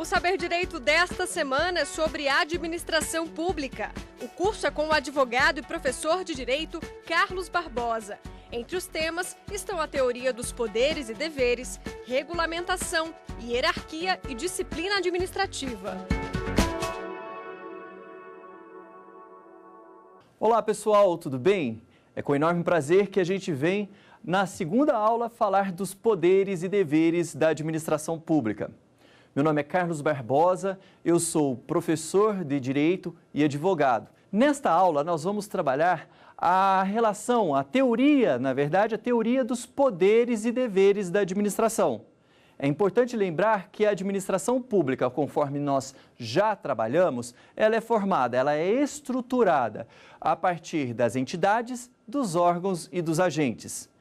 Saber Direito desta semana é sobre administração pública. O curso é com o advogado e professor de direito Carlos Barbosa. Entre os temas estão a teoria dos poderes e deveres, regulamentação, hierarquia e disciplina administrativa. Olá pessoal, tudo bem? É com enorme prazer que a gente vem na segunda aula falar dos poderes e deveres da administração pública. Meu nome é Carlos Barbosa, eu sou professor de Direito e advogado. Nesta aula nós vamos trabalhar a relação, a teoria, na verdade, a teoria dos poderes e deveres da administração. É importante lembrar que a administração pública, conforme nós já trabalhamos, ela é formada, ela é estruturada a partir das entidades, dos órgãos e dos agentes.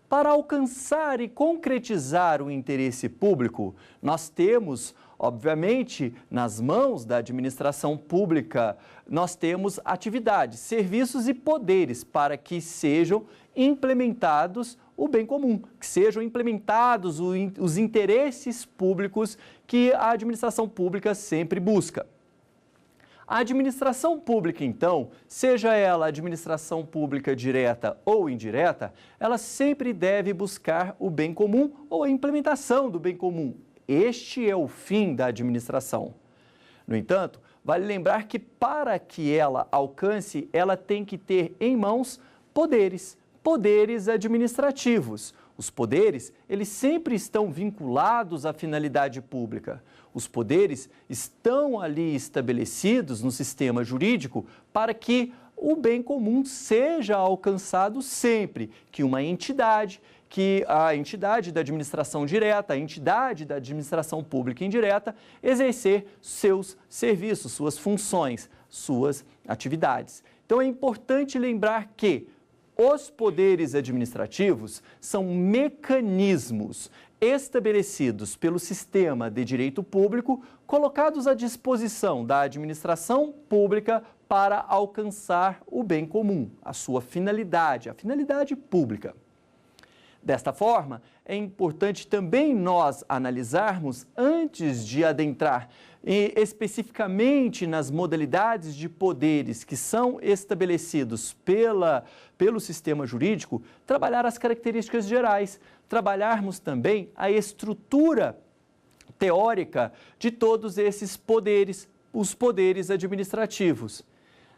Para alcançar e concretizar o interesse público, nós temos, obviamente, nas mãos da administração pública, nós temos atividades, serviços e poderes para que sejam implementados o bem comum, que sejam implementados os interesses públicos que a administração pública sempre busca. A administração pública, então, seja ela administração pública direta ou indireta, ela sempre deve buscar o bem comum ou a implementação do bem comum. Este é o fim da administração. No entanto, vale lembrar que para que ela alcance, ela tem que ter em mãos poderes administrativos. Os poderes, eles sempre estão vinculados à finalidade pública. Os poderes estão ali estabelecidos no sistema jurídico para que o bem comum seja alcançado sempre, que uma entidade, que a entidade da administração direta, a entidade da administração pública indireta, exercer seus serviços, suas funções, suas atividades. Então é importante lembrar que os poderes administrativos são mecanismos estabelecidos pelo sistema de direito público, colocados à disposição da administração pública para alcançar o bem comum, a sua finalidade, a finalidade pública. Desta forma, é importante também nós analisarmos, antes de adentrar especificamente nas modalidades de poderes que são estabelecidos pelo sistema jurídico, trabalhar as características gerais, trabalharmos também a estrutura teórica de todos esses poderes, os poderes administrativos.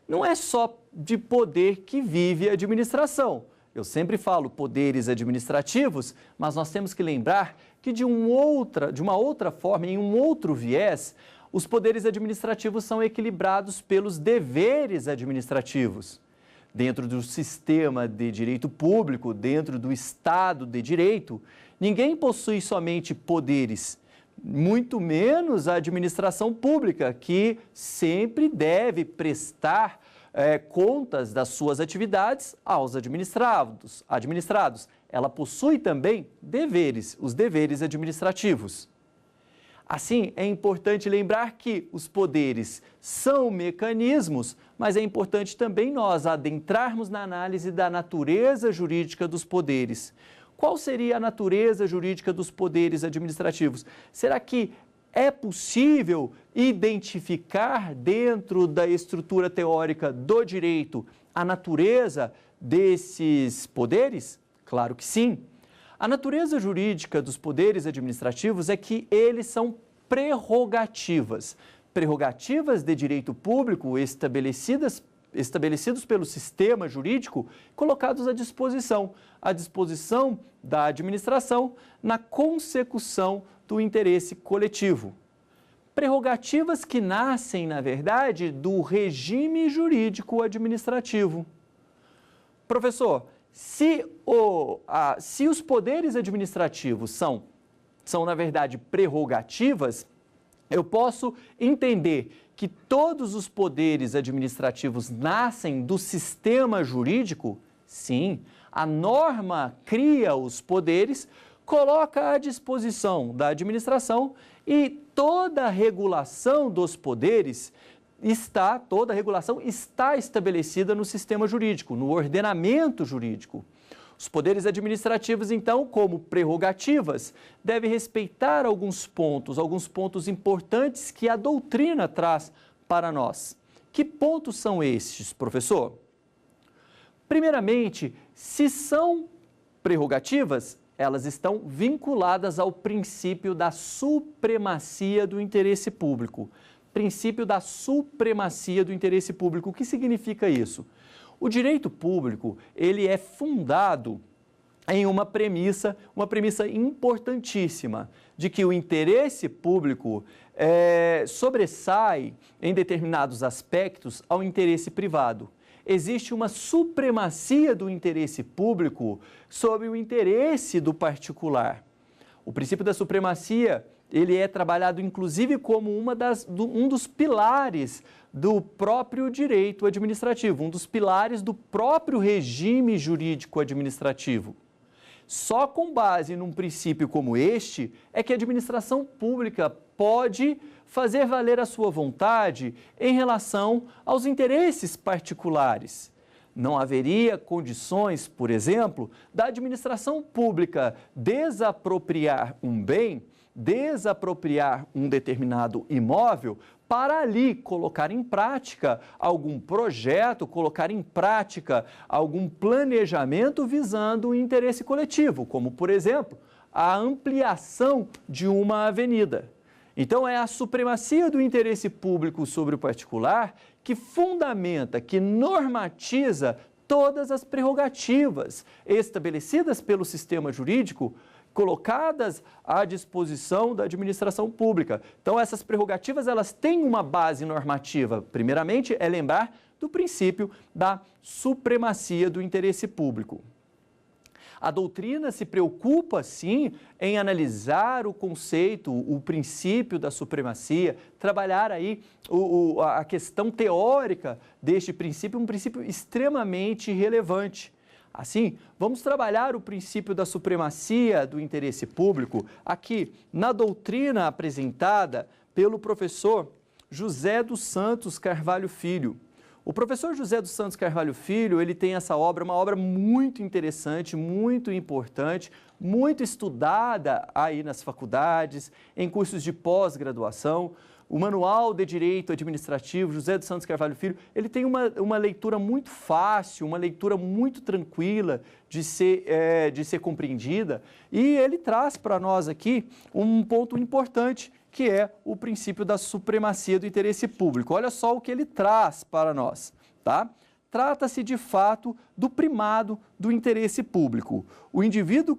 Não é só de poder que vive a administração. Eu sempre falo poderes administrativos, mas nós temos que lembrar que de uma outra forma, em um outro viés, os poderes administrativos são equilibrados pelos deveres administrativos. Dentro do sistema de direito público, dentro do Estado de Direito, ninguém possui somente poderes, muito menos a administração pública, que sempre deve prestar contas das suas atividades aos administrados. Ela possui também deveres, os deveres administrativos. Assim, é importante lembrar que os poderes são mecanismos, mas é importante também nós adentrarmos na análise da natureza jurídica dos poderes. Qual seria a natureza jurídica dos poderes administrativos? Será que é possível identificar dentro da estrutura teórica do direito a natureza desses poderes? Claro que sim. A natureza jurídica dos poderes administrativos é que eles são prerrogativas de direito público estabelecidos pelo sistema jurídico, colocados à disposição da administração na consecução do interesse coletivo. Prerrogativas que nascem, na verdade, do regime jurídico administrativo. Professor, se os poderes administrativos são, na verdade, prerrogativas, eu posso entender que todos os poderes administrativos nascem do sistema jurídico? Sim, a norma cria os poderes, coloca à disposição da administração e toda a regulação dos poderes toda a regulação está estabelecida no sistema jurídico, no ordenamento jurídico. Os poderes administrativos, então, como prerrogativas, devem respeitar alguns pontos importantes que a doutrina traz para nós. Que pontos são estes, professor? Primeiramente, se são prerrogativas, elas estão vinculadas ao princípio da supremacia do interesse público. Princípio da supremacia do interesse público. O que significa isso? O direito público, ele é fundado em uma premissa importantíssima, de que o interesse público sobressai em determinados aspectos ao interesse privado. Existe uma supremacia do interesse público sobre o interesse do particular. O princípio da supremacia, ele é trabalhado inclusive como um dos pilares do próprio direito administrativo, um dos pilares do próprio regime jurídico administrativo. Só com base num princípio como este é que a administração pública pode fazer valer a sua vontade em relação aos interesses particulares. Não haveria condições, por exemplo, da administração pública desapropriar um bem, desapropriar um determinado imóvel para ali colocar em prática algum projeto, colocar em prática algum planejamento visando o interesse coletivo, como, por exemplo, a ampliação de uma avenida. Então, é a supremacia do interesse público sobre o particular que fundamenta, que normatiza todas as prerrogativas estabelecidas pelo sistema jurídico, colocadas à disposição da administração pública. Então, essas prerrogativas, elas têm uma base normativa. Primeiramente, é lembrar do princípio da supremacia do interesse público. A doutrina se preocupa, sim, em analisar o conceito, o princípio da supremacia, trabalhar aí a questão teórica deste princípio, um princípio extremamente relevante. Assim, vamos trabalhar o princípio da supremacia do interesse público aqui na doutrina apresentada pelo professor José dos Santos Carvalho Filho. O professor José dos Santos Carvalho Filho, ele tem essa obra, uma obra muito interessante, muito importante, muito estudada aí nas faculdades, em cursos de pós-graduação. O Manual de Direito Administrativo, José dos Santos Carvalho Filho, ele tem uma leitura muito fácil, uma leitura muito tranquila de ser compreendida, e ele traz para nós aqui um ponto importante, que é o princípio da supremacia do interesse público. Olha só o que ele traz para nós, tá? Trata-se, de fato, do primado do interesse público. O indivíduo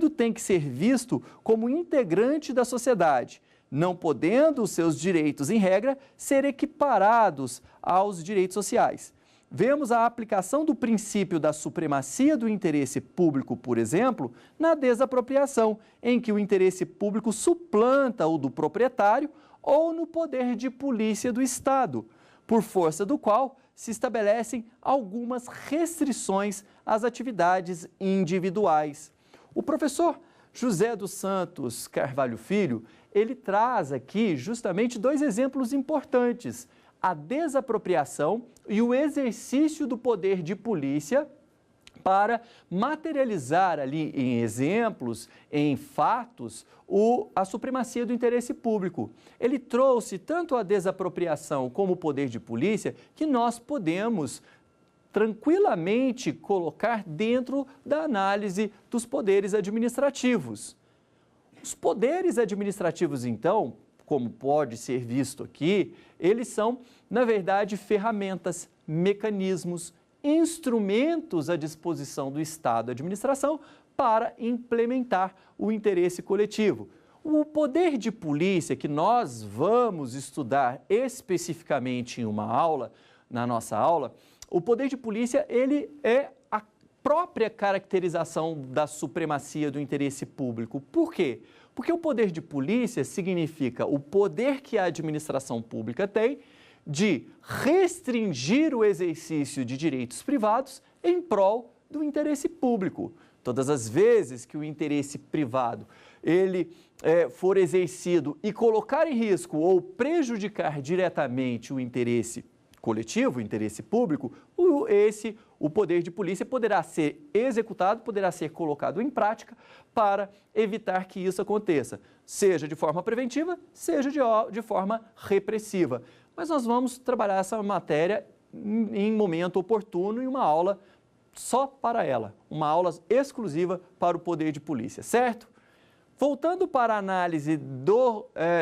tem que ser visto como integrante da sociedade, não podendo os seus direitos, em regra, ser equiparados aos direitos sociais. Vemos a aplicação do princípio da supremacia do interesse público, por exemplo, na desapropriação, em que o interesse público suplanta o do proprietário, ou no poder de polícia do Estado, por força do qual se estabelecem algumas restrições às atividades individuais. O professor José dos Santos Carvalho Filho, ele traz aqui justamente dois exemplos importantes: a desapropriação e o exercício do poder de polícia, para materializar ali em exemplos, em fatos, a supremacia do interesse público. Ele trouxe tanto a desapropriação como o poder de polícia, que nós podemos tranquilamente colocar dentro da análise dos poderes administrativos. Os poderes administrativos, então, como pode ser visto aqui, eles são, na verdade, ferramentas, mecanismos, instrumentos à disposição do Estado e da administração para implementar o interesse coletivo. O poder de polícia, que nós vamos estudar especificamente em uma aula, na nossa aula, o poder de polícia, ele é a própria caracterização da supremacia do interesse público. Por quê? Porque o poder de polícia significa o poder que a administração pública tem de restringir o exercício de direitos privados em prol do interesse público. Todas as vezes que o interesse privado for exercido e colocar em risco ou prejudicar diretamente o interesse coletivo, o interesse público, o poder de polícia poderá ser executado, poderá ser colocado em prática para evitar que isso aconteça, seja de forma preventiva, seja de forma repressiva. Mas nós vamos trabalhar essa matéria em momento oportuno e uma aula só para ela, uma aula exclusiva para o poder de polícia, certo? Voltando para a análise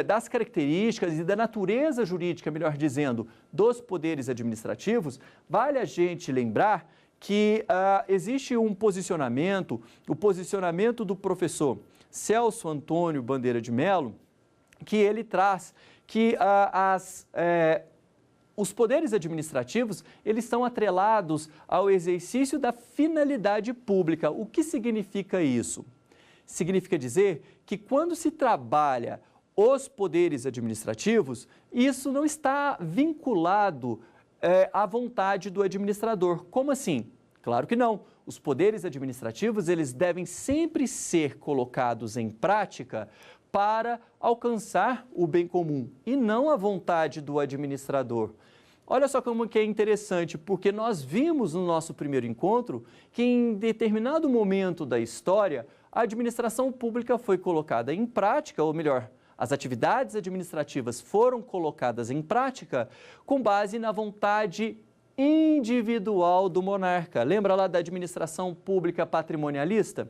das características e da natureza jurídica, melhor dizendo, dos poderes administrativos, vale a gente lembrar que existe um posicionamento, o posicionamento do professor Celso Antônio Bandeira de Mello, que ele traz que os poderes administrativos, eles são atrelados ao exercício da finalidade pública. O que significa isso? Significa dizer que quando se trabalha os poderes administrativos, isso não está vinculado à vontade do administrador. Como assim? Claro que não. Os poderes administrativos, eles devem sempre ser colocados em prática para alcançar o bem comum e não a vontade do administrador. Olha só como que é interessante, porque nós vimos no nosso primeiro encontro que em determinado momento da história, a administração pública foi colocada em prática, ou melhor, as atividades administrativas foram colocadas em prática com base na vontade individual do monarca. Lembra lá da administração pública patrimonialista?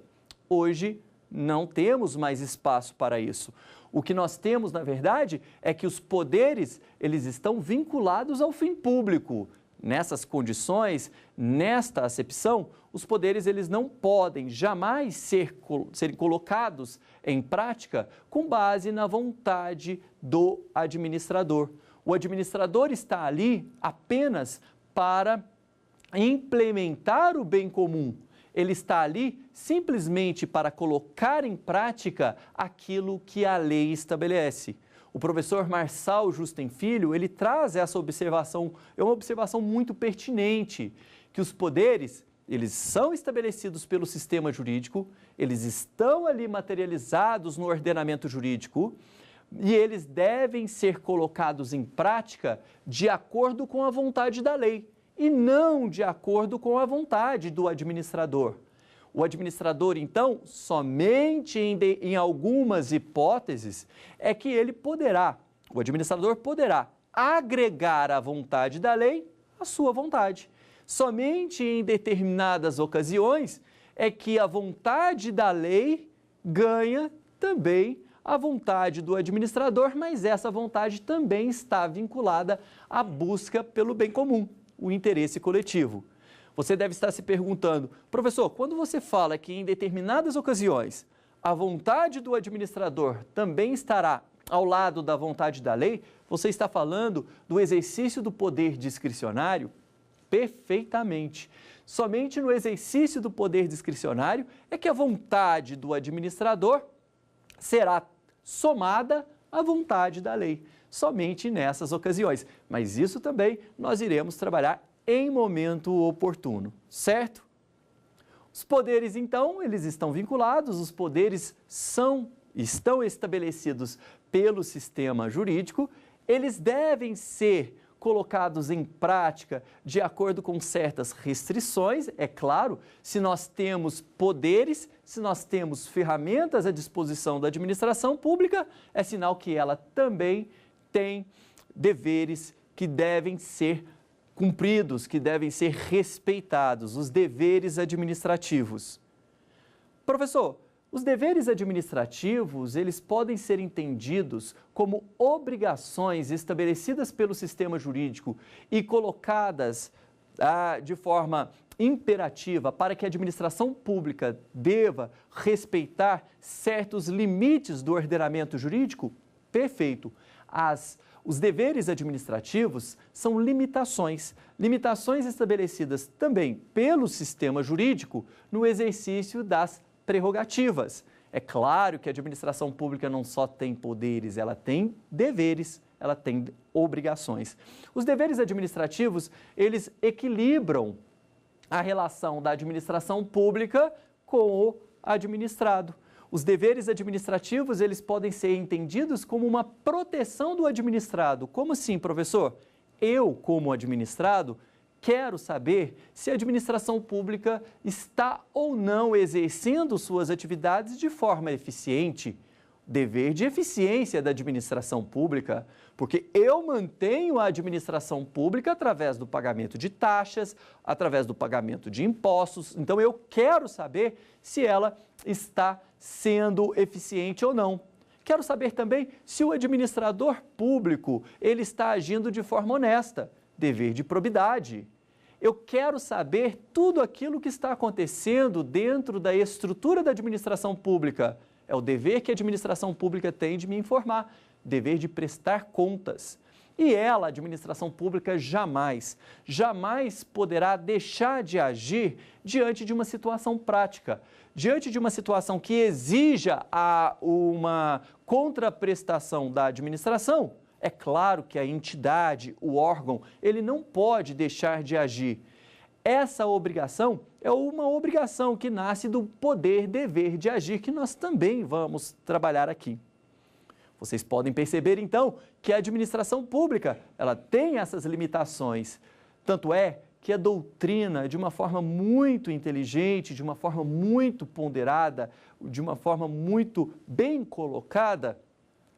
Hoje não temos mais espaço para isso. O que nós temos, na verdade, é que os poderes, eles estão vinculados ao fim público. Nessas condições, nesta acepção, os poderes eles não podem jamais serem colocados em prática com base na vontade do administrador. O administrador está ali apenas para implementar o bem comum. Ele está ali simplesmente para colocar em prática aquilo que a lei estabelece. O professor Marçal Justen Filho, ele traz essa observação, é uma observação muito pertinente, que os poderes, eles são estabelecidos pelo sistema jurídico, eles estão ali materializados no ordenamento jurídico e eles devem ser colocados em prática de acordo com a vontade da lei e não de acordo com a vontade do administrador. O administrador, então, somente em algumas hipóteses é que o administrador poderá agregar à vontade da lei a sua vontade. Somente em determinadas ocasiões é que a vontade da lei ganha também a vontade do administrador, mas essa vontade também está vinculada à busca pelo bem comum, o interesse coletivo. Você deve estar se perguntando, professor, quando você fala que em determinadas ocasiões a vontade do administrador também estará ao lado da vontade da lei, você está falando do exercício do poder discricionário? Perfeitamente. Somente no exercício do poder discricionário é que a vontade do administrador será somada à vontade da lei. Somente nessas ocasiões. Mas isso também nós iremos trabalhar em momento oportuno, certo? Os poderes, então, eles estão vinculados, os poderes estão estabelecidos pelo sistema jurídico, eles devem ser colocados em prática de acordo com certas restrições, é claro, se nós temos poderes, se nós temos ferramentas à disposição da administração pública, é sinal que ela também tem deveres que devem ser cumpridos, que devem ser respeitados, os deveres administrativos. Professor, os deveres administrativos, eles podem ser entendidos como obrigações estabelecidas pelo sistema jurídico e colocadas de forma imperativa para que a administração pública deva respeitar certos limites do ordenamento jurídico? Perfeito. Os deveres administrativos são limitações estabelecidas também pelo sistema jurídico no exercício das prerrogativas. É claro que a administração pública não só tem poderes, ela tem deveres, ela tem obrigações. Os deveres administrativos, eles equilibram a relação da administração pública com o administrado. Os deveres administrativos, eles podem ser entendidos como uma proteção do administrado. Como assim, professor? Eu, como administrado, quero saber se a administração pública está ou não exercendo suas atividades de forma eficiente. Dever de eficiência da administração pública, porque eu mantenho a administração pública através do pagamento de taxas, através do pagamento de impostos. Então, eu quero saber se ela está sendo eficiente ou não. Quero saber também se o administrador público ele está agindo de forma honesta, dever de probidade. Eu quero saber tudo aquilo que está acontecendo dentro da estrutura da administração pública. É o dever que a administração pública tem de me informar, dever de prestar contas. E ela, a administração pública, jamais poderá deixar de agir diante de uma situação prática, diante de uma situação que exija uma contraprestação da administração. É claro que a entidade, o órgão, ele não pode deixar de agir. Essa obrigação é uma obrigação que nasce do poder-dever de agir, que nós também vamos trabalhar aqui. Vocês podem perceber, então, que a administração pública, ela tem essas limitações. Tanto é que a doutrina, de uma forma muito inteligente, de uma forma muito ponderada, de uma forma muito bem colocada,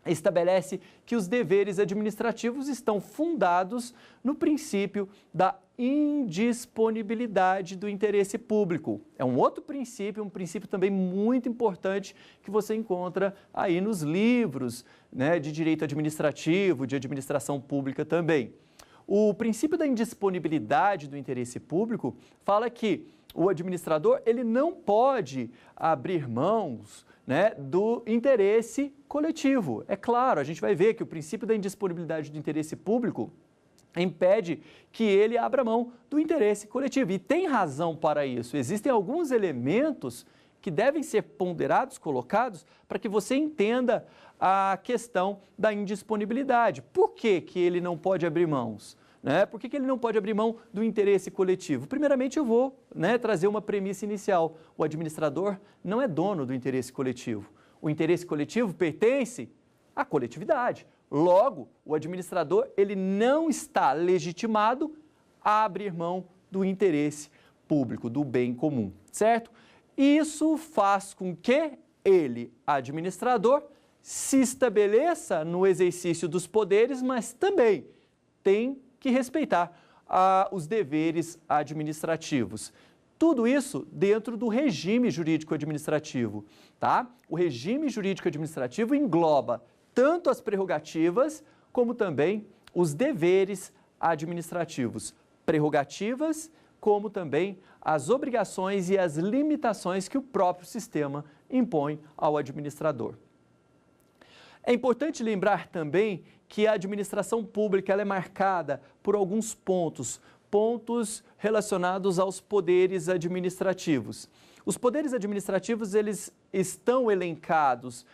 estabelece que os deveres administrativos estão fundados no princípio da indisponibilidade do interesse público. É um outro princípio, um princípio também muito importante que você encontra aí nos livros, né, de direito administrativo, de administração pública também. O princípio da indisponibilidade do interesse público fala que o administrador ele não pode abrir mãos, né, do interesse coletivo. É claro, a gente vai ver que o princípio da indisponibilidade do interesse público impede que ele abra mão do interesse coletivo. E tem razão para isso. Existem alguns elementos que devem ser ponderados, colocados, para que você entenda a questão da indisponibilidade. Por que que ele não pode abrir mãos? Né? Por que ele não pode abrir mão do interesse coletivo? Primeiramente, eu vou, né, trazer uma premissa inicial. O administrador não é dono do interesse coletivo. O interesse coletivo pertence à coletividade. Logo, o administrador ele não está legitimado a abrir mão do interesse público, do bem comum, certo? Isso faz com que ele, administrador, se estabeleça no exercício dos poderes, mas também tem que respeitar os deveres administrativos. Tudo isso dentro do regime jurídico administrativo, tá? O regime jurídico administrativo engloba tanto as prerrogativas como também os deveres administrativos. Prerrogativas como também as obrigações e as limitações que o próprio sistema impõe ao administrador. É importante lembrar também que a administração pública ela é marcada por alguns pontos relacionados aos poderes administrativos. Os poderes administrativos eles estão elencados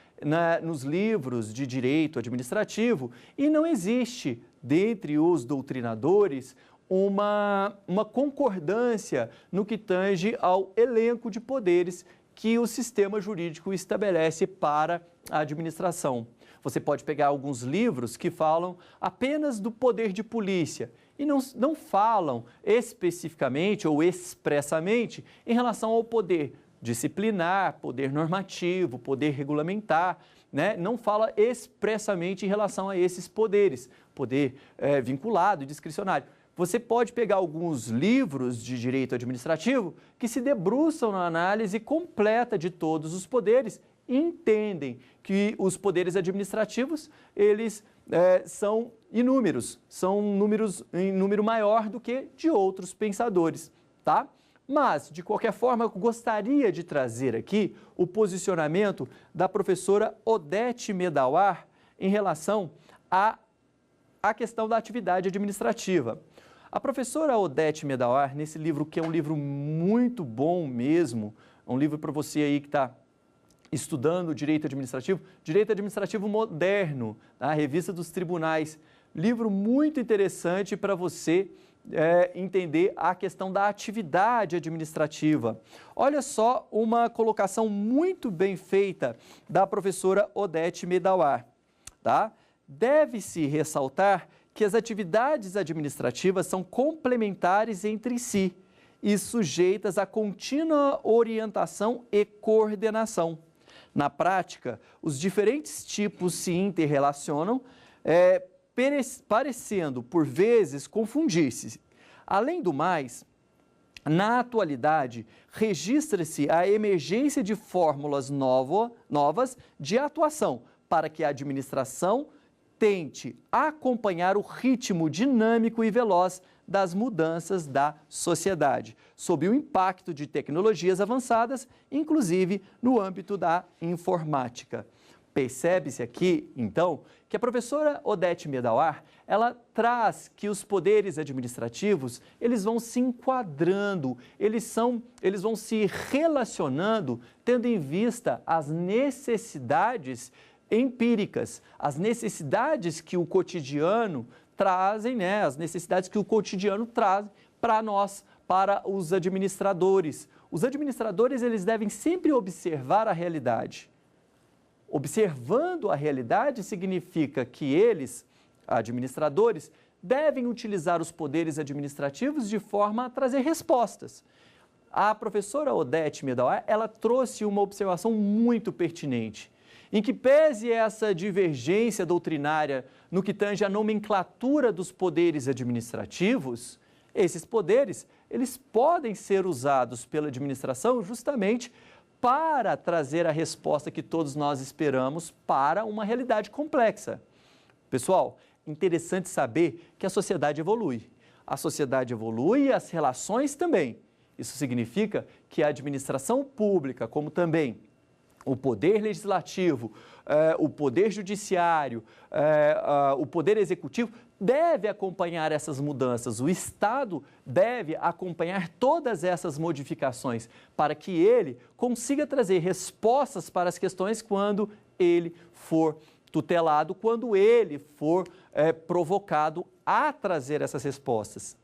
nos livros de direito administrativo e não existe, dentre os doutrinadores, uma concordância no que tange ao elenco de poderes que o sistema jurídico estabelece para a administração. Você pode pegar alguns livros que falam apenas do poder de polícia e não falam especificamente ou expressamente em relação ao poder disciplinar, poder normativo, poder regulamentar, né? Não fala expressamente em relação a esses poderes, poder vinculado e discricionário. Você pode pegar alguns livros de direito administrativo que se debruçam na análise completa de todos os poderes e entendem que os poderes administrativos, eles são inúmeros, são em número maior do que de outros pensadores, tá? Mas, de qualquer forma, eu gostaria de trazer aqui o posicionamento da professora Odete Medawar em relação à questão da atividade administrativa. A professora Odete Medawar, nesse livro, que é um livro muito bom mesmo, um livro para você aí que está estudando direito administrativo moderno, a Revista dos Tribunais, livro muito interessante para você entender a questão da atividade administrativa. Olha só uma colocação muito bem feita da professora Odete Medawar, tá? Deve-se ressaltar que as atividades administrativas são complementares entre si e sujeitas a contínua orientação e coordenação. Na prática, os diferentes tipos se interrelacionam, parecendo, por vezes, confundir-se. Além do mais, na atualidade, registra-se a emergência de fórmulas novas de atuação para que a administração tente acompanhar o ritmo dinâmico e veloz das mudanças da sociedade, sob o impacto de tecnologias avançadas, inclusive no âmbito da informática. Percebe-se aqui, então, que a professora Odete Medauar, ela traz que os poderes administrativos, eles vão se enquadrando, eles vão se relacionando, tendo em vista as necessidades empíricas, as necessidades que o cotidiano trazem, as necessidades que o cotidiano traz para nós, para os administradores. Os administradores, eles devem sempre observar a realidade. Observando a realidade significa que eles, administradores, devem utilizar os poderes administrativos de forma a trazer respostas. A professora Odete Medauar, ela trouxe uma observação muito pertinente, em que pese essa divergência doutrinária no que tange a nomenclatura dos poderes administrativos, esses poderes, eles podem ser usados pela administração justamente para trazer a resposta que todos nós esperamos para uma realidade complexa. Pessoal, interessante saber que a sociedade evolui. A sociedade evolui e as relações também. Isso significa que a administração pública, como também o poder legislativo, o poder judiciário, o poder executivo, deve acompanhar essas mudanças. O Estado deve acompanhar todas essas modificações para que ele consiga trazer respostas para as questões quando ele for tutelado, quando ele for provocado a trazer essas respostas.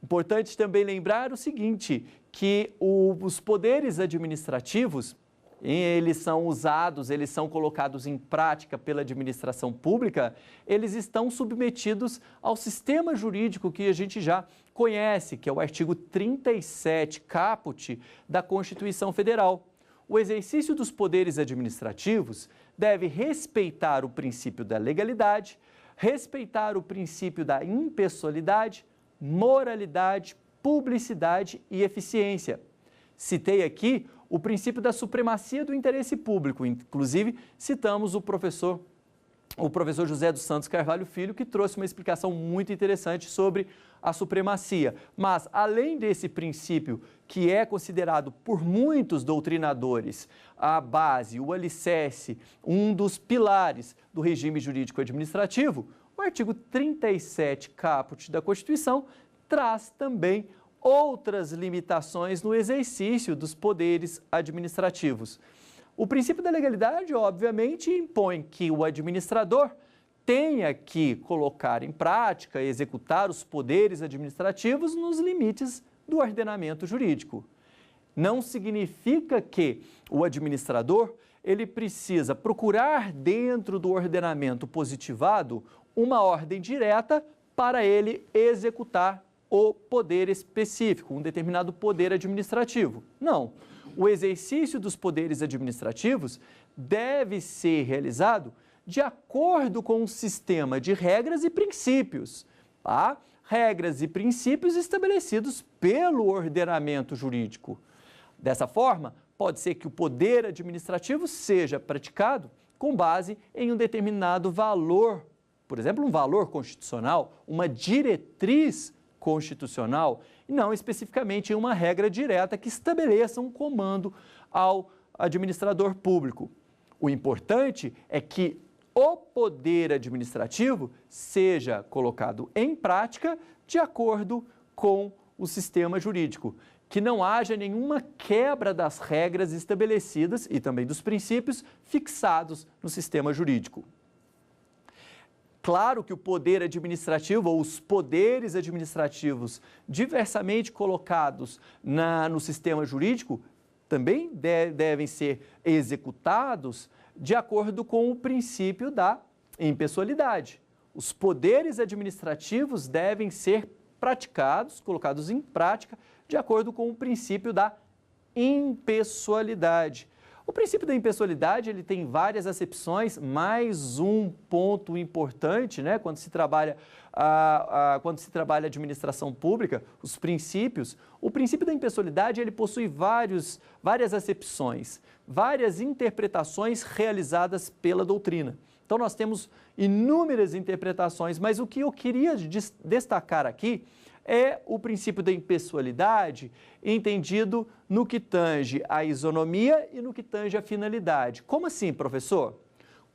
Importante também lembrar o seguinte, que os poderes administrativos, eles são usados, eles são colocados em prática pela administração pública, eles estão submetidos ao sistema jurídico que a gente já conhece, que é o artigo 37, caput, da Constituição Federal. O exercício dos poderes administrativos deve respeitar o princípio da legalidade, respeitar o princípio da impessoalidade, moralidade, publicidade e eficiência. Citei aqui o princípio da supremacia do interesse público, inclusive citamos o professor José dos Santos Carvalho Filho, que trouxe uma explicação muito interessante sobre a supremacia. Mas, além desse princípio, que é considerado por muitos doutrinadores a base, o alicerce, um dos pilares do regime jurídico administrativo, o artigo 37, caput da Constituição, traz também outras limitações no exercício dos poderes administrativos. O princípio da legalidade, obviamente, impõe que o administrador tenha que colocar em prática e executar os poderes administrativos nos limites do ordenamento jurídico. Não significa que o administrador ele precisa procurar dentro do ordenamento positivado uma ordem direta para ele executar o poder específico, um determinado poder administrativo. Não. O exercício dos poderes administrativos deve ser realizado de acordo com um sistema de regras e princípios, tá? Regras e princípios estabelecidos pelo ordenamento jurídico. Dessa forma, pode ser que o poder administrativo seja praticado com base em um determinado valor, por exemplo, um valor constitucional, uma diretriz constitucional, e não especificamente em uma regra direta que estabeleça um comando ao administrador público. O importante é que o poder administrativo seja colocado em prática de acordo com o sistema jurídico, que não haja nenhuma quebra das regras estabelecidas e também dos princípios fixados no sistema jurídico. Claro que o poder administrativo ou os poderes administrativos diversamente colocados no sistema jurídico também devem ser executados de acordo com o princípio da impessoalidade. Os poderes administrativos devem ser praticados, colocados em prática, de acordo com o princípio da impessoalidade. O princípio da impessoalidade, ele tem várias acepções, mais um ponto importante, né, quando se trabalha administração pública, os princípios. O princípio da impessoalidade, ele possui várias acepções, várias interpretações realizadas pela doutrina. Então, nós temos inúmeras interpretações, mas o que eu queria destacar aqui é o princípio da impessoalidade, entendido no que tange à isonomia e no que tange à finalidade. Como assim, professor?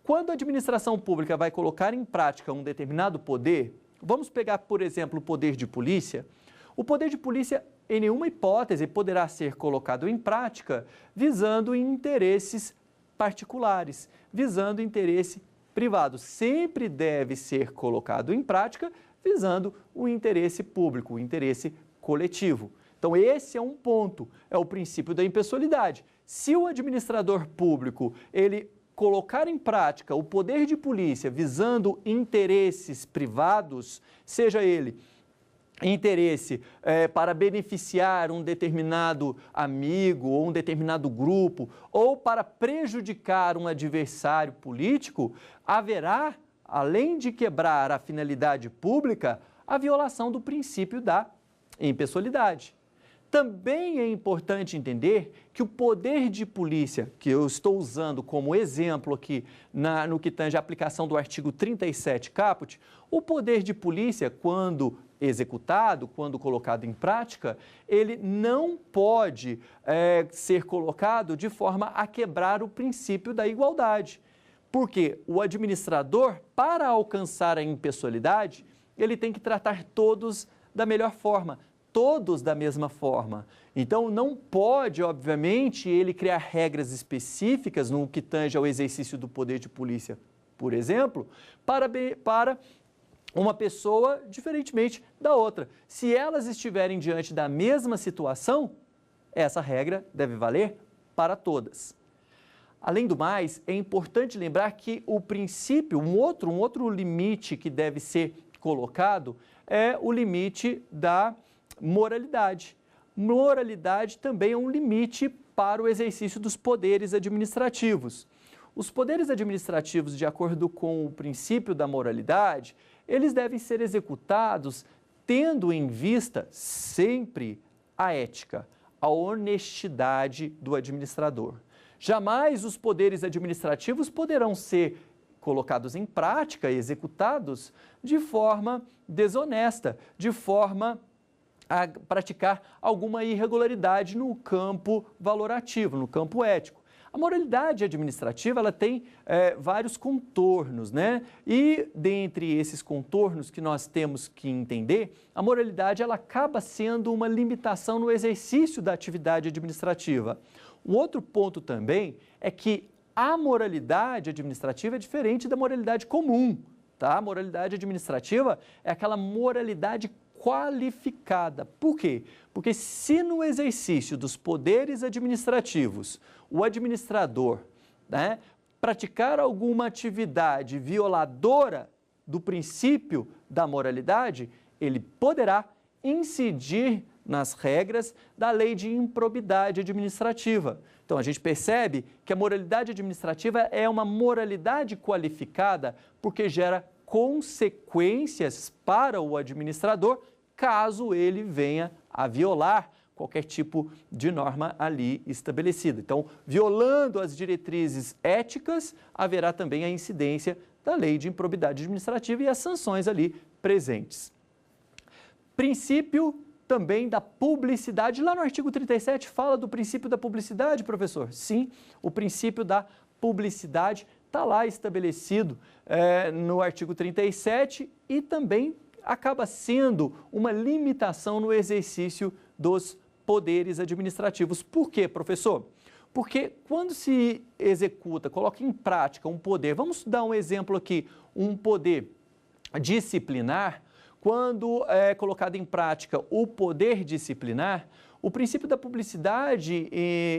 Quando a administração pública vai colocar em prática um determinado poder, vamos pegar, por exemplo, o poder de polícia. O poder de polícia, em nenhuma hipótese, poderá ser colocado em prática visando interesses particulares, visando interesse privado. Sempre deve ser colocado em prática visando o interesse público, o interesse coletivo. Então, esse é um ponto, é o princípio da impessoalidade. Se o administrador público, ele colocar em prática o poder de polícia visando interesses privados, seja ele interesse para beneficiar um determinado amigo ou um determinado grupo, ou para prejudicar um adversário político, haverá, além de quebrar a finalidade pública, a violação do princípio da impessoalidade. Também é importante entender que o poder de polícia, que eu estou usando como exemplo aqui no que tange a aplicação do artigo 37 caput, o poder de polícia, quando executado, quando colocado em prática, ele não pode ser colocado de forma a quebrar o princípio da igualdade. Porque o administrador, para alcançar a impessoalidade, ele tem que tratar todos da melhor forma, todos da mesma forma. Então, não pode, obviamente, ele criar regras específicas no que tange ao exercício do poder de polícia, por exemplo, para uma pessoa diferentemente da outra. Se elas estiverem diante da mesma situação, essa regra deve valer para todas. Além do mais, é importante lembrar que o princípio, um outro limite que deve ser colocado é o limite da moralidade. Moralidade também é um limite para o exercício dos poderes administrativos. Os poderes administrativos, de acordo com o princípio da moralidade, eles devem ser executados tendo em vista sempre a ética, a honestidade do administrador. Jamais os poderes administrativos poderão ser colocados em prática e executados de forma desonesta, de forma a praticar alguma irregularidade no campo valorativo, no campo ético. A moralidade administrativa, ela tem vários contornos, né? E dentre esses contornos que nós temos que entender, a moralidade, ela acaba sendo uma limitação no exercício da atividade administrativa. Um outro ponto também é que a moralidade administrativa é diferente da moralidade comum, tá? A moralidade administrativa é aquela moralidade qualificada. Por quê? Porque se no exercício dos poderes administrativos o administrador, né, praticar alguma atividade violadora do princípio da moralidade, ele poderá incidir nas regras da lei de improbidade administrativa. Então, a gente percebe que a moralidade administrativa é uma moralidade qualificada porque gera consequências para o administrador caso ele venha a violar qualquer tipo de norma ali estabelecida. Então, violando as diretrizes éticas, haverá também a incidência da lei de improbidade administrativa e as sanções ali presentes. Princípio também da publicidade. Lá no artigo 37 fala do princípio da publicidade, professor? Sim, o princípio da publicidade está lá estabelecido no artigo 37 e também acaba sendo uma limitação no exercício dos poderes administrativos. Por quê, professor? Porque quando se executa, coloca em prática um poder, vamos dar um exemplo aqui, um poder disciplinar, quando é colocado em prática o poder disciplinar, O princípio da publicidade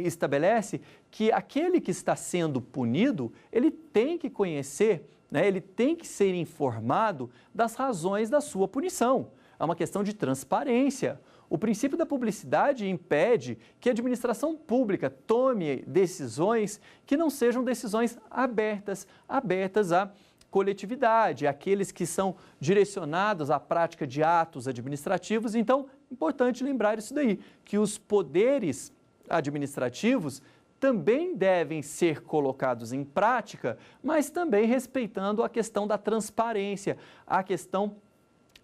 estabelece que aquele que está sendo punido, ele tem que conhecer, né, ele tem que ser informado das razões da sua punição. É uma questão de transparência. O princípio da publicidade impede que a administração pública tome decisões que não sejam decisões abertas à coletividade, aqueles que são direcionados à prática de atos administrativos. Então, importante lembrar isso daí, que os poderes administrativos também devem ser colocados em prática, mas também respeitando a questão da transparência, a questão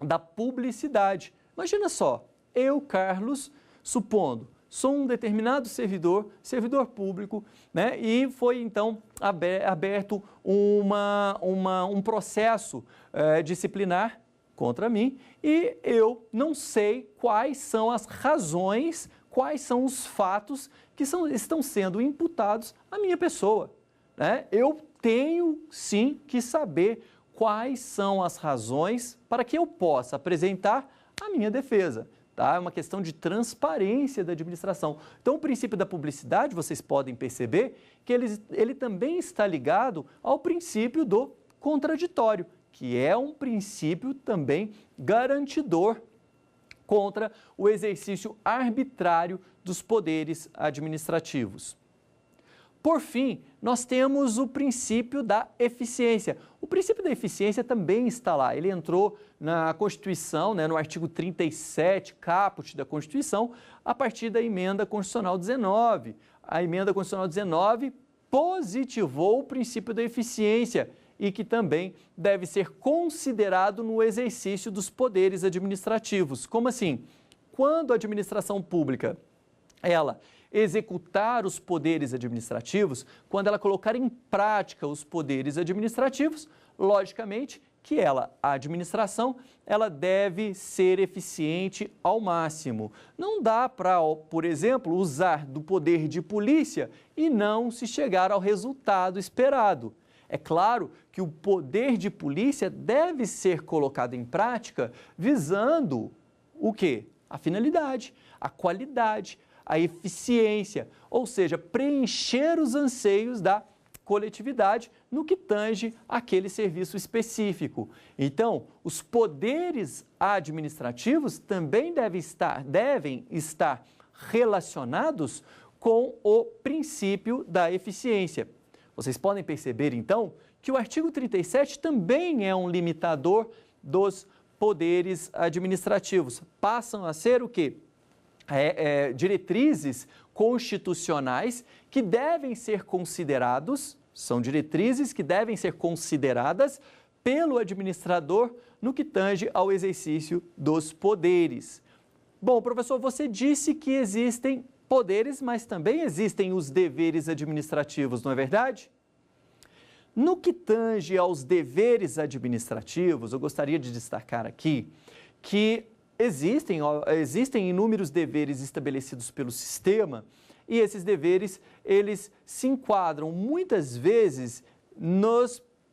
da publicidade. Imagina só, eu, Carlos, supondo, sou um determinado servidor público, né? E foi então aberto um processo disciplinar contra mim e eu não sei quais são as razões, quais são os fatos que estão sendo imputados à minha pessoa, né? Eu tenho sim que saber quais são as razões para que eu possa apresentar a minha defesa. Tá? É uma questão de transparência da administração. Então, o princípio da publicidade, vocês podem perceber que ele também está ligado ao princípio do contraditório, que é um princípio também garantidor contra o exercício arbitrário dos poderes administrativos. Por fim, nós temos o princípio da eficiência. O princípio da eficiência também está lá. Ele entrou na Constituição, né, no artigo 37, caput da Constituição, a partir da Emenda Constitucional 19. A Emenda Constitucional 19 positivou o princípio da eficiência e que também deve ser considerado no exercício dos poderes administrativos. Como assim? Quando a administração pública, ela executar os poderes administrativos, quando ela colocar em prática os poderes administrativos, logicamente que a administração, ela deve ser eficiente ao máximo. Não dá para, por exemplo, usar do poder de polícia e não se chegar ao resultado esperado. É claro que o poder de polícia deve ser colocado em prática visando o quê? A finalidade, a qualidade, a eficiência, ou seja, preencher os anseios da coletividade no que tange aquele serviço específico. Então, os poderes administrativos também devem estar relacionados com o princípio da eficiência. Vocês podem perceber, então, que o artigo 37 também é um limitador dos poderes administrativos. Passam a ser o quê? Diretrizes constitucionais que devem ser são diretrizes que devem ser consideradas pelo administrador no que tange ao exercício dos poderes. Bom, professor, você disse que existem poderes, mas também existem os deveres administrativos, não é verdade? No que tange aos deveres administrativos, eu gostaria de destacar aqui que existem inúmeros deveres estabelecidos pelo sistema e esses deveres, eles se enquadram muitas vezes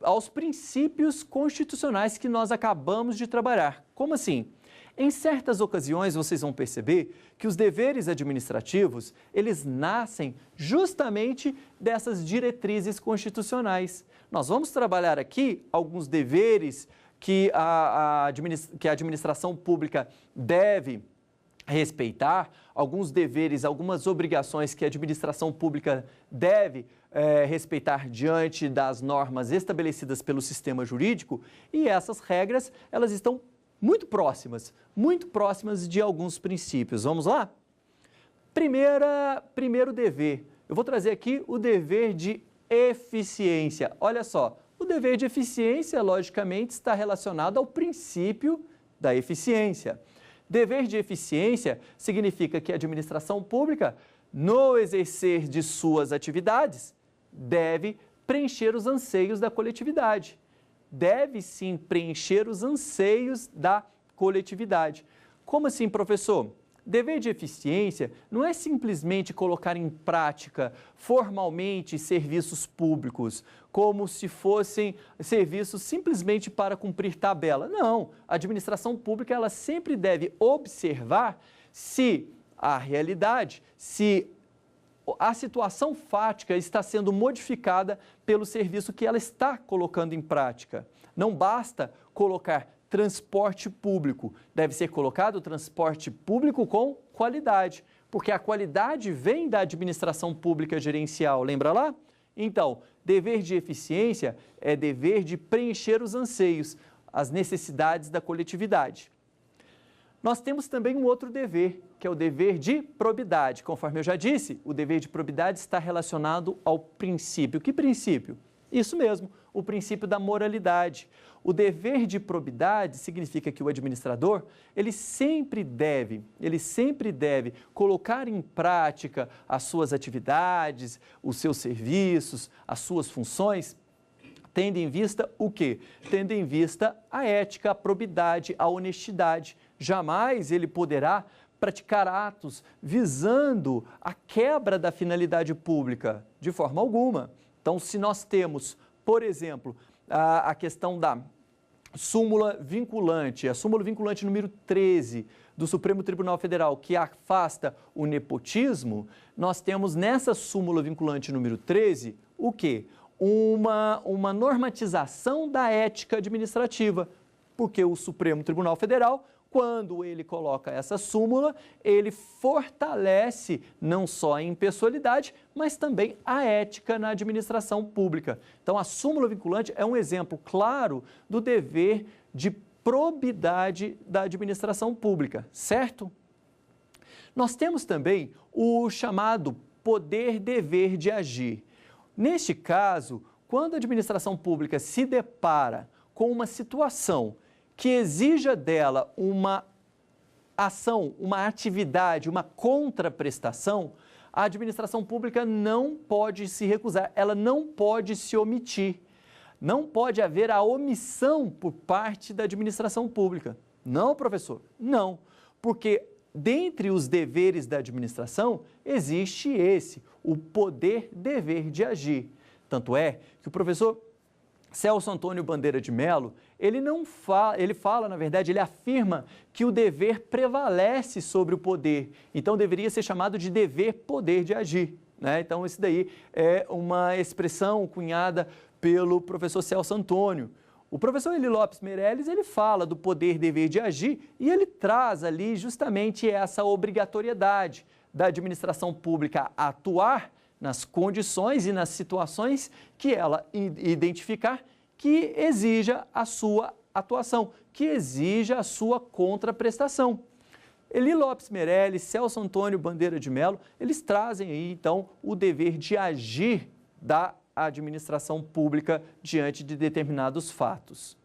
aos princípios constitucionais que nós acabamos de trabalhar. Como assim? Em certas ocasiões, vocês vão perceber que os deveres administrativos, eles nascem justamente dessas diretrizes constitucionais. Nós vamos trabalhar aqui alguns deveres que a administração pública deve respeitar, alguns deveres, algumas obrigações que a administração pública deve respeitar diante das normas estabelecidas pelo sistema jurídico, e essas regras, elas estão muito próximas de alguns princípios. Vamos lá? Primeiro dever, eu vou trazer aqui o dever de eficiência. Olha só, o dever de eficiência, logicamente, está relacionado ao princípio da eficiência. Dever de eficiência significa que a administração pública, no exercer de suas atividades, deve preencher os anseios da coletividade. Deve sim preencher os anseios da coletividade. Como assim, professor? Dever de eficiência não é simplesmente colocar em prática formalmente serviços públicos, como se fossem serviços simplesmente para cumprir tabela. Não, a administração pública ela sempre deve observar se a realidade, se a situação fática está sendo modificada pelo serviço que ela está colocando em prática. Não basta colocar transporte público, deve ser colocado transporte público com qualidade, porque a qualidade vem da administração pública gerencial, lembra lá? Então, dever de eficiência é dever de preencher os anseios, as necessidades da coletividade. Nós temos também um outro dever, que é o dever de probidade. Conforme eu já disse, o dever de probidade está relacionado ao princípio. Que princípio? Isso mesmo, o princípio da moralidade. O dever de probidade significa que o administrador, ele sempre deve colocar em prática as suas atividades, os seus serviços, as suas funções, tendo em vista o quê? Tendo em vista a ética, a probidade, a honestidade. Jamais ele poderá praticar atos visando a quebra da finalidade pública, de forma alguma. Então, se nós temos, por exemplo, a questão da súmula vinculante, a súmula vinculante número 13 do Supremo Tribunal Federal, que afasta o nepotismo, nós temos nessa súmula vinculante número 13, o quê? Uma normatização da ética administrativa, porque o Supremo Tribunal Federal, quando ele coloca essa súmula, ele fortalece não só a impessoalidade, mas também a ética na administração pública. Então, a súmula vinculante é um exemplo claro do dever de probidade da administração pública, certo? Nós temos também o chamado poder-dever de agir. Neste caso, quando a administração pública se depara com uma situação que exija dela uma ação, uma atividade, uma contraprestação, a administração pública não pode se recusar, ela não pode se omitir. Não pode haver a omissão por parte da administração pública. Não, professor? Não, porque dentre os deveres da administração existe esse, o poder-dever de agir. Tanto é que o professor Celso Antônio Bandeira de Mello, ele afirma que o dever prevalece sobre o poder, então deveria ser chamado de dever-poder de agir, né? Então, isso daí é uma expressão cunhada pelo professor Celso Antônio. O professor Eli Lopes Meirelles, ele fala do poder-dever de agir e ele traz ali justamente essa obrigatoriedade da administração pública a atuar nas condições e nas situações que ela identificar que exija a sua atuação, que exija a sua contraprestação. Eli Lopes Meirelles, Celso Antônio Bandeira de Mello, eles trazem aí, então, o dever de agir da administração pública diante de determinados fatos.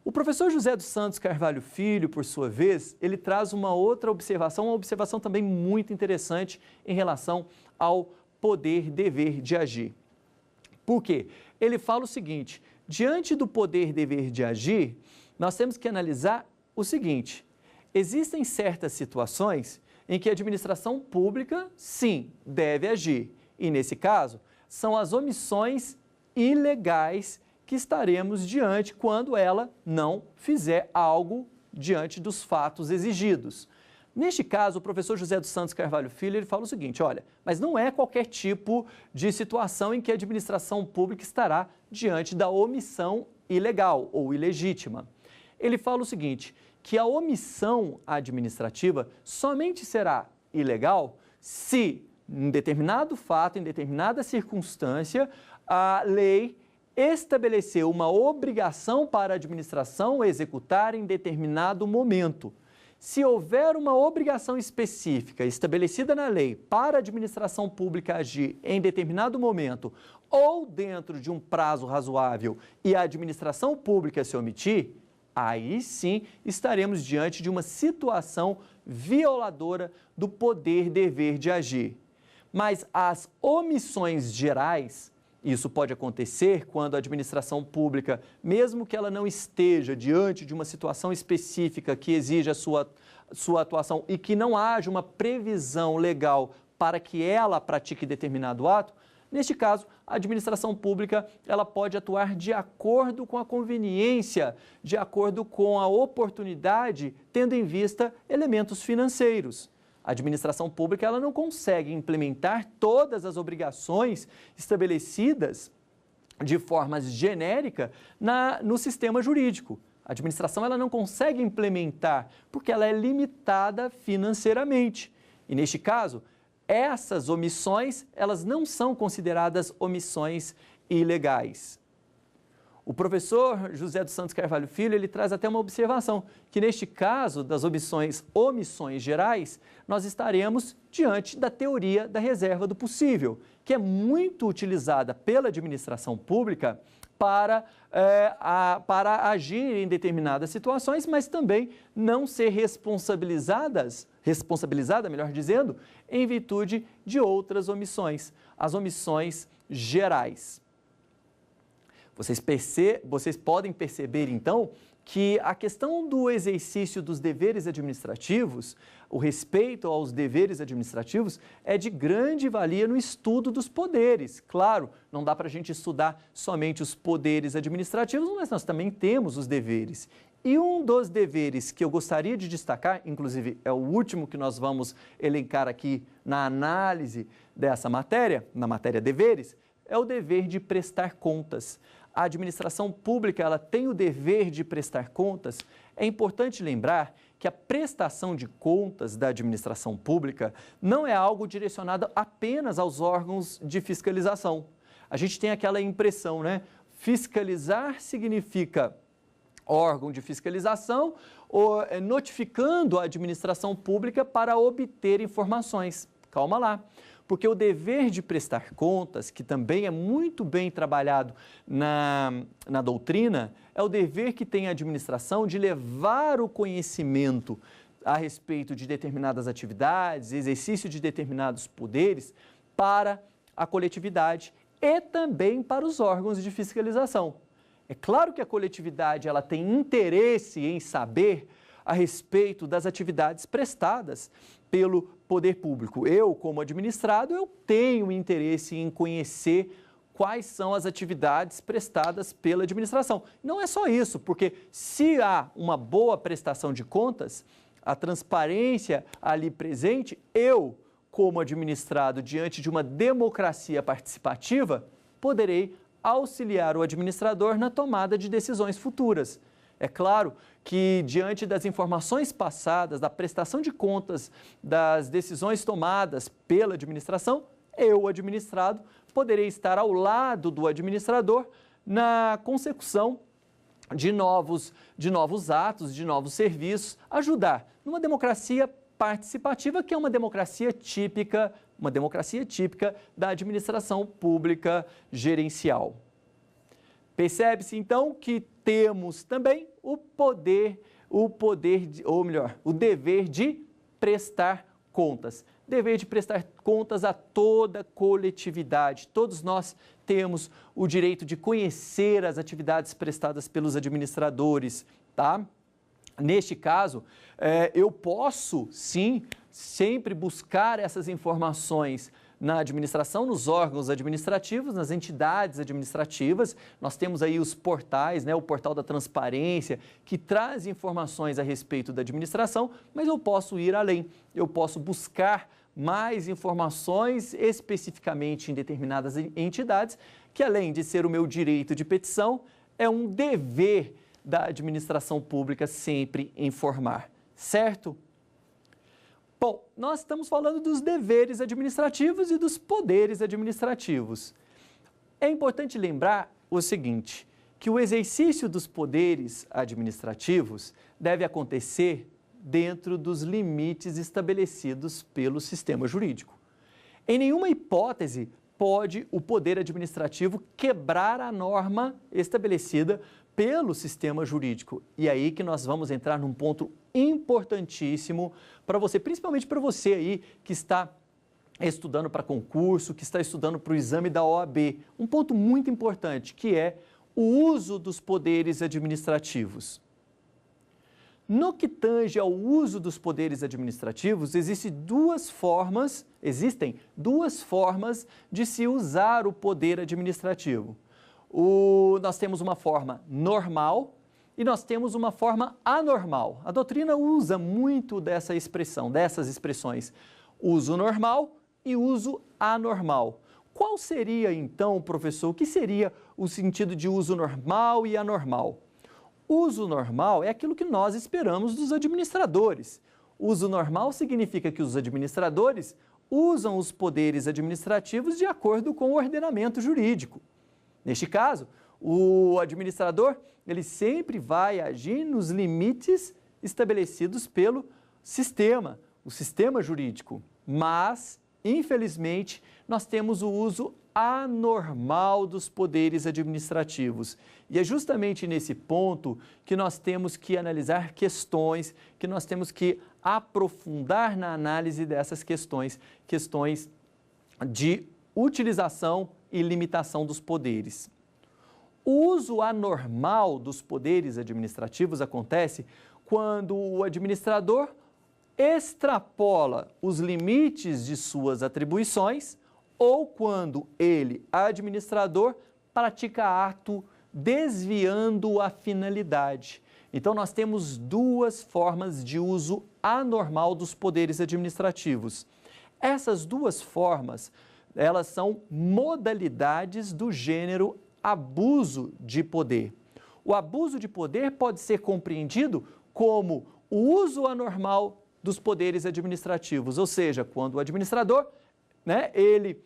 O professor José dos Santos Carvalho Filho, por sua vez, ele traz uma outra observação, uma observação também muito interessante em relação ao poder-dever de agir. Por quê? Ele fala o seguinte, diante do poder-dever de agir, nós temos que analisar o seguinte, existem certas situações em que a administração pública, sim, deve agir, e nesse caso, são as omissões ilegais que estaremos diante quando ela não fizer algo diante dos fatos exigidos. Neste caso, o professor José dos Santos Carvalho Filho, ele fala o seguinte, olha, mas não é qualquer tipo de situação em que a administração pública estará diante da omissão ilegal ou ilegítima. Ele fala o seguinte, que a omissão administrativa somente será ilegal se, em determinado fato, em determinada circunstância, a lei estabeleceu uma obrigação para a administração executar em determinado momento. Se houver uma obrigação específica estabelecida na lei para a administração pública agir em determinado momento ou dentro de um prazo razoável e a administração pública se omitir, aí sim estaremos diante de uma situação violadora do poder-dever de agir. Mas as omissões gerais, isso pode acontecer quando a administração pública, mesmo que ela não esteja diante de uma situação específica que exija a sua atuação e que não haja uma previsão legal para que ela pratique determinado ato, neste caso, a administração pública ela pode atuar de acordo com a conveniência, de acordo com a oportunidade, tendo em vista elementos financeiros. A administração pública ela não consegue implementar todas as obrigações estabelecidas de forma genérica no sistema jurídico. A administração ela não consegue implementar porque ela é limitada financeiramente. E neste caso, essas omissões elas não são consideradas omissões ilegais. O professor José dos Santos Carvalho Filho, ele traz até uma observação, que neste caso das omissões gerais, nós estaremos diante da teoria da reserva do possível, que é muito utilizada pela administração pública para agir em determinadas situações, mas também não ser responsabilizada, melhor dizendo, em virtude de outras omissões, as omissões gerais. Vocês podem perceber, então, que a questão do exercício dos deveres administrativos, o respeito aos deveres administrativos, é de grande valia no estudo dos poderes. Claro, não dá para a gente estudar somente os poderes administrativos, mas nós também temos os deveres. E um dos deveres que eu gostaria de destacar, inclusive é o último que nós vamos elencar aqui na análise dessa matéria, na matéria deveres, é o dever de prestar contas. A administração pública ela tem o dever de prestar contas. É importante lembrar que a prestação de contas da administração pública não é algo direcionado apenas aos órgãos de fiscalização. A gente tem aquela impressão, né? Fiscalizar significa órgão de fiscalização notificando a administração pública para obter informações. Calma lá. Porque o dever de prestar contas, que também é muito bem trabalhado na doutrina, é o dever que tem a administração de levar o conhecimento a respeito de determinadas atividades, exercício de determinados poderes para a coletividade e também para os órgãos de fiscalização. É claro que a coletividade ela tem interesse em saber a respeito das atividades prestadas pelo poder público. Eu, como administrado, eu tenho interesse em conhecer quais são as atividades prestadas pela administração. Não é só isso, porque se há uma boa prestação de contas, a transparência ali presente, eu, como administrado, diante de uma democracia participativa, poderei auxiliar o administrador na tomada de decisões futuras. É claro que, diante das informações passadas, da prestação de contas, das decisões tomadas pela administração, eu, administrado, poderei estar ao lado do administrador na consecução de novos atos, de novos serviços, ajudar numa democracia participativa, que é uma democracia típica da administração pública gerencial. Percebe-se, então, que temos também o dever de prestar contas. Dever de prestar contas a toda a coletividade. Todos nós temos o direito de conhecer as atividades prestadas pelos administradores, tá? Neste caso, eu posso, sim, sempre buscar essas informações na administração, nos órgãos administrativos, nas entidades administrativas. Nós temos aí os portais, né, o portal da transparência, que traz informações a respeito da administração, mas eu posso ir além, eu posso buscar mais informações especificamente em determinadas entidades, que além de ser o meu direito de petição, é um dever da administração pública sempre informar, certo? Bom, nós estamos falando dos deveres administrativos e dos poderes administrativos. É importante lembrar o seguinte, que o exercício dos poderes administrativos deve acontecer dentro dos limites estabelecidos pelo sistema jurídico. Em nenhuma hipótese pode o poder administrativo quebrar a norma estabelecida pelo sistema jurídico. E aí que nós vamos entrar num ponto importantíssimo para você, principalmente para você aí que está estudando para concurso, que está estudando para o exame da OAB. Um ponto muito importante, que é o uso dos poderes administrativos. No que tange ao uso dos poderes administrativos, existem duas formas de se usar o poder administrativo. Nós temos uma forma normal e nós temos uma forma anormal. A doutrina usa muito dessas expressões, uso normal e uso anormal. Qual seria então, professor, o que seria o sentido de uso normal e anormal? Uso normal é aquilo que nós esperamos dos administradores. Uso normal significa que os administradores usam os poderes administrativos de acordo com o ordenamento jurídico. Neste caso, o administrador, ele sempre vai agir nos limites estabelecidos pelo sistema, o sistema jurídico. Mas, infelizmente, nós temos o uso anormal dos poderes administrativos. E é justamente nesse ponto que nós temos que analisar questões, que nós temos que aprofundar na análise dessas questões de utilização e limitação dos poderes. O uso anormal dos poderes administrativos acontece quando o administrador extrapola os limites de suas atribuições ou quando ele, administrador, pratica ato desviando a finalidade. Então, nós temos duas formas de uso anormal dos poderes administrativos. Essas duas formas, elas são modalidades do gênero abuso de poder. O abuso de poder pode ser compreendido como o uso anormal dos poderes administrativos, ou seja, quando o administrador, ele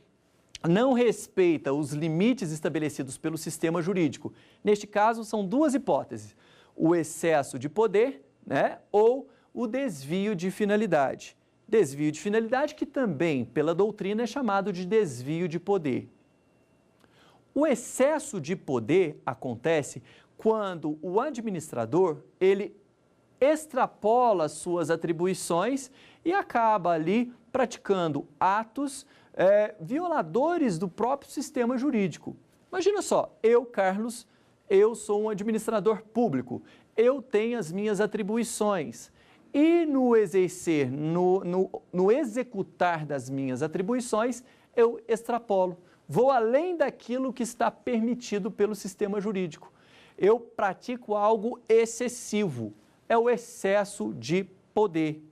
não respeita os limites estabelecidos pelo sistema jurídico. Neste caso, são duas hipóteses: o excesso de poder, ou o desvio de finalidade. Desvio de finalidade que também, pela doutrina, é chamado de desvio de poder. O excesso de poder acontece quando o administrador, ele extrapola suas atribuições e acaba ali praticando atos violadores do próprio sistema jurídico. Imagina só, eu, Carlos, eu sou um administrador público, eu tenho as minhas atribuições e no exercer, no executar das minhas atribuições, eu extrapolo. Vou além daquilo que está permitido pelo sistema jurídico. Eu pratico algo excessivo, é o excesso de poder.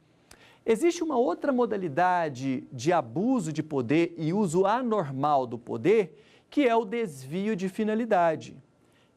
Existe uma outra modalidade de abuso de poder e uso anormal do poder, que é o desvio de finalidade.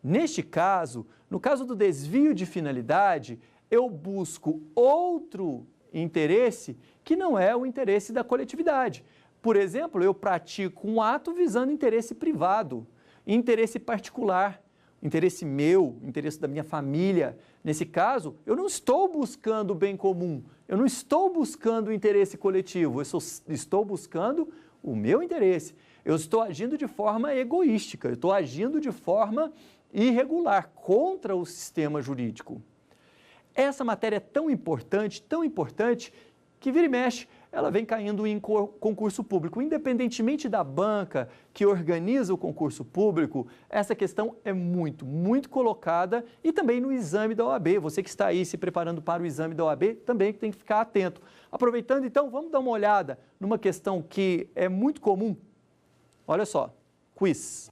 Neste caso, no caso do desvio de finalidade, eu busco outro interesse que não é o interesse da coletividade. Por exemplo, eu pratico um ato visando interesse privado, interesse particular, interesse meu, interesse da minha família. Nesse caso, eu não estou buscando o bem comum, eu não estou buscando o interesse coletivo, eu estou buscando o meu interesse. Eu estou agindo de forma egoística, eu estou agindo de forma irregular, contra o sistema jurídico. Essa matéria é tão importante, que vira e mexe, ela vem caindo em concurso público. Independentemente da banca que organiza o concurso público, essa questão é muito colocada e também no exame da OAB. Você que está aí se preparando para o exame da OAB também tem que ficar atento. Aproveitando então, vamos dar uma olhada numa questão que é muito comum. Olha só, quiz.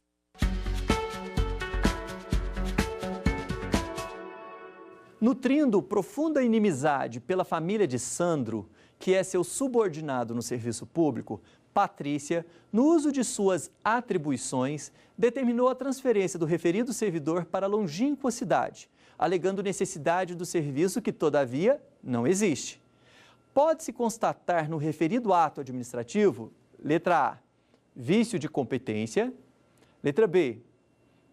Nutrindo profunda inimizade pela família de Sandro, que é seu subordinado no serviço público, Patrícia, no uso de suas atribuições, determinou a transferência do referido servidor para a longínqua cidade, alegando necessidade do serviço que, todavia, não existe. Pode-se constatar no referido ato administrativo, letra A, vício de competência, letra B,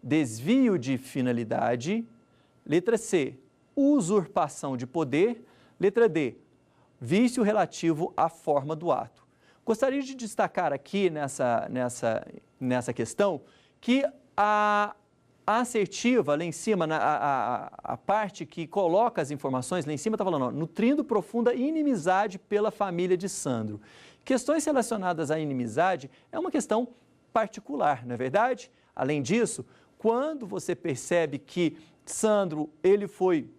desvio de finalidade, letra C, usurpação de poder, letra D, vício relativo à forma do ato. Gostaria de destacar aqui nessa questão que a assertiva lá em cima, a parte que coloca as informações lá em cima está falando, nutrindo profunda inimizade pela família de Sandro. Questões relacionadas à inimizade é uma questão particular, não é verdade? Além disso, quando você percebe que Sandro, ele foi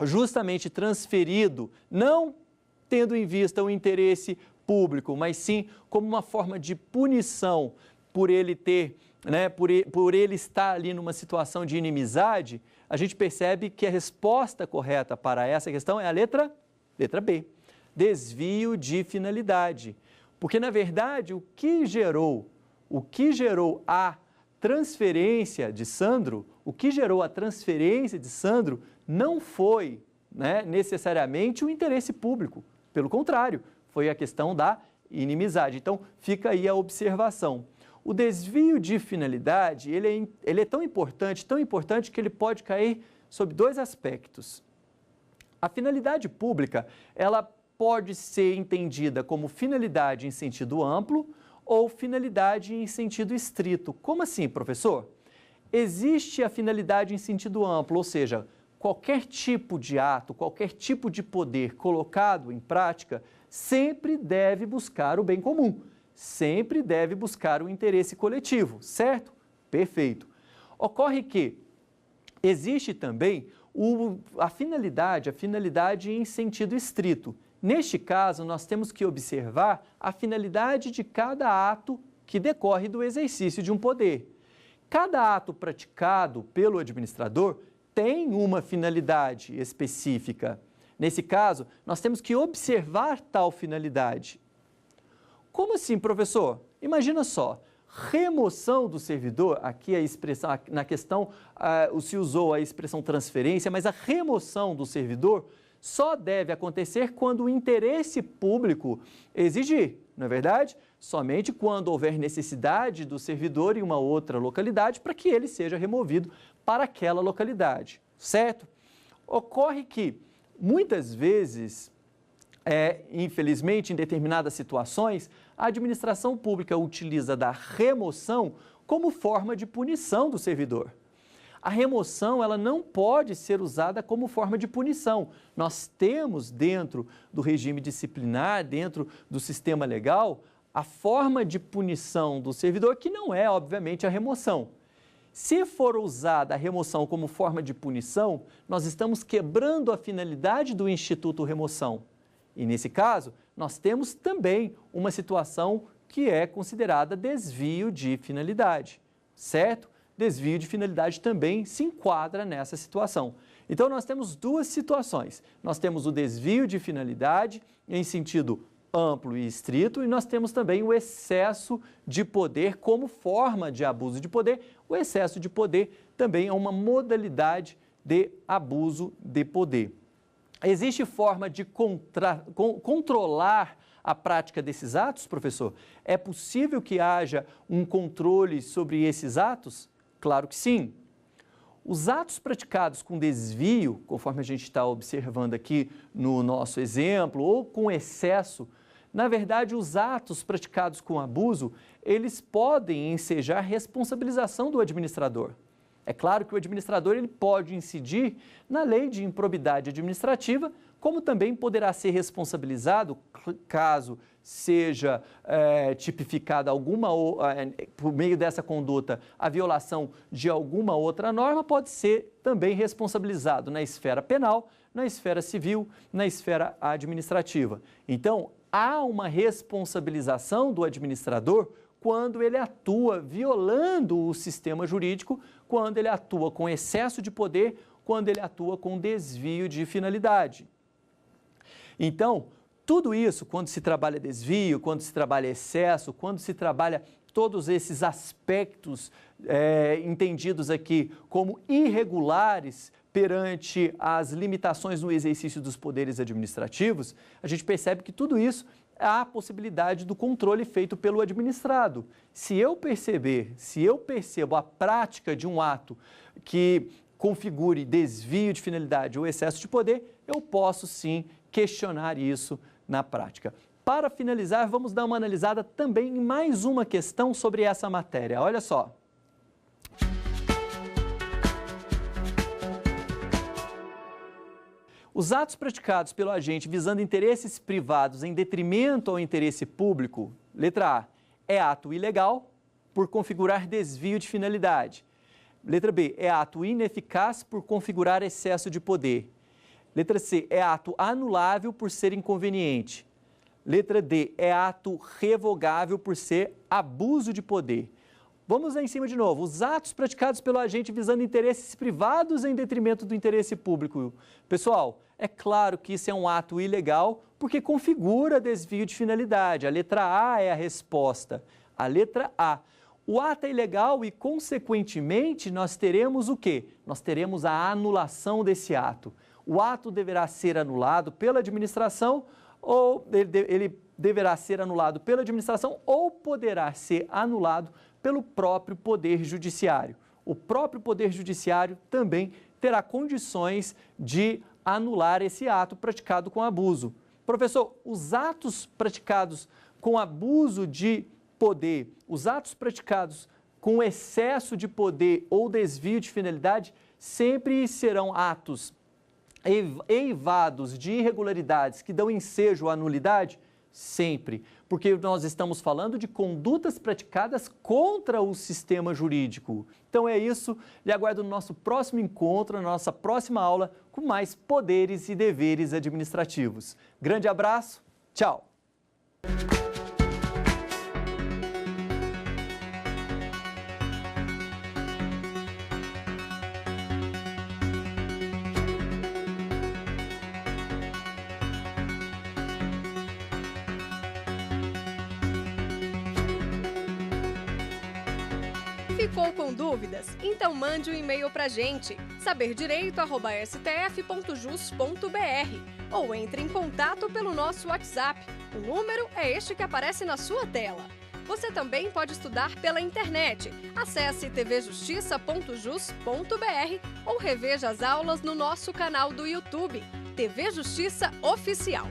justamente transferido, não tendo em vista o interesse público, mas sim como uma forma de punição por ele ter né, por ele estar ali numa situação de inimizade, a gente percebe que a resposta correta para essa questão é a letra B, desvio de finalidade. Porque, na verdade, o que gerou a transferência de Sandro, não foi, né, necessariamente o interesse público. Pelo contrário, foi a questão da inimizade. Então, fica aí a observação. O desvio de finalidade, ele é tão importante que ele pode cair sob dois aspectos. A finalidade pública, ela pode ser entendida como finalidade em sentido amplo ou finalidade em sentido estrito. Como assim, professor? Existe a finalidade em sentido amplo, ou seja, qualquer tipo de ato, qualquer tipo de poder colocado em prática sempre deve buscar o bem comum, sempre deve buscar o interesse coletivo, certo? Perfeito. Ocorre que existe também a finalidade em sentido estrito. Neste caso, nós temos que observar a finalidade de cada ato que decorre do exercício de um poder. Cada ato praticado pelo administrador tem uma finalidade específica. Nesse caso, nós temos que observar tal finalidade. Como assim, professor? Imagina só, remoção do servidor, aqui a expressão, na questão se usou a expressão transferência, mas a remoção do servidor só deve acontecer quando o interesse público exigir, não é verdade? Somente quando houver necessidade do servidor em uma outra localidade para que ele seja removido para aquela localidade, certo? Ocorre que, muitas vezes, infelizmente, em determinadas situações, a administração pública utiliza da remoção como forma de punição do servidor. A remoção, ela não pode ser usada como forma de punição. Nós temos dentro do regime disciplinar, dentro do sistema legal, a forma de punição do servidor, que não é, obviamente, a remoção. Se for usada a remoção como forma de punição, nós estamos quebrando a finalidade do Instituto Remoção. E, nesse caso, nós temos também uma situação que é considerada desvio de finalidade, certo? Desvio de finalidade também se enquadra nessa situação. Então, nós temos duas situações. Nós temos o desvio de finalidade em sentido amplo e estrito, e nós temos também o excesso de poder como forma de abuso de poder. O excesso de poder também é uma modalidade de abuso de poder. Existe forma de controlar a prática desses atos, professor? É possível que haja um controle sobre esses atos? Claro que sim. Os atos praticados com desvio, conforme a gente está observando aqui no nosso exemplo, ou com excesso, na verdade, os atos praticados com abuso, eles podem ensejar responsabilização do administrador. É claro que o administrador ele pode incidir na lei de improbidade administrativa, como também poderá ser responsabilizado caso seja tipificada por meio dessa conduta a violação de alguma outra norma, pode ser também responsabilizado na esfera penal, na esfera civil, na esfera administrativa. Então, há uma responsabilização do administrador quando ele atua violando o sistema jurídico, quando ele atua com excesso de poder, quando ele atua com desvio de finalidade. Então, tudo isso, quando se trabalha desvio, quando se trabalha excesso, quando se trabalha todos esses aspectos entendidos aqui como irregulares perante as limitações no exercício dos poderes administrativos, a gente percebe que tudo isso há a possibilidade do controle feito pelo administrado. Se eu percebo a prática de um ato que configure desvio de finalidade ou excesso de poder, eu posso sim questionar isso na prática. Para finalizar, vamos dar uma analisada também em mais uma questão sobre essa matéria. Olha só. Os atos praticados pelo agente visando interesses privados em detrimento ao interesse público, letra A, é ato ilegal por configurar desvio de finalidade. Letra B, é ato ineficaz por configurar excesso de poder. Letra C, é ato anulável por ser inconveniente. Letra D, é ato revogável por ser abuso de poder. Vamos lá em cima de novo. Os atos praticados pelo agente visando interesses privados em detrimento do interesse público. Pessoal, é claro que isso é um ato ilegal porque configura desvio de finalidade. A letra A é a resposta. A letra A. O ato é ilegal e, consequentemente, nós teremos o quê? Nós teremos a anulação desse ato. O ato deverá ser anulado pela administração ou ele deverá ser anulado pela administração ou poderá ser anulado pelo próprio Poder Judiciário. O próprio Poder Judiciário também terá condições de anular esse ato praticado com abuso. Professor, os atos praticados com abuso de poder, os atos praticados com excesso de poder ou desvio de finalidade sempre serão atos eivados de irregularidades que dão ensejo à nulidade? Sempre, porque nós estamos falando de condutas praticadas contra o sistema jurídico. Então é isso, lhe aguardo no nosso próximo encontro, na nossa próxima aula, com mais poderes e deveres administrativos. Grande abraço, tchau! Ficou com dúvidas? Então mande um e-mail pra gente, saberdireito@stf.jus.br, ou entre em contato pelo nosso WhatsApp. O número é este que aparece na sua tela. Você também pode estudar pela internet. Acesse tvjustiça.jus.br ou reveja as aulas no nosso canal do YouTube, TV Justiça Oficial.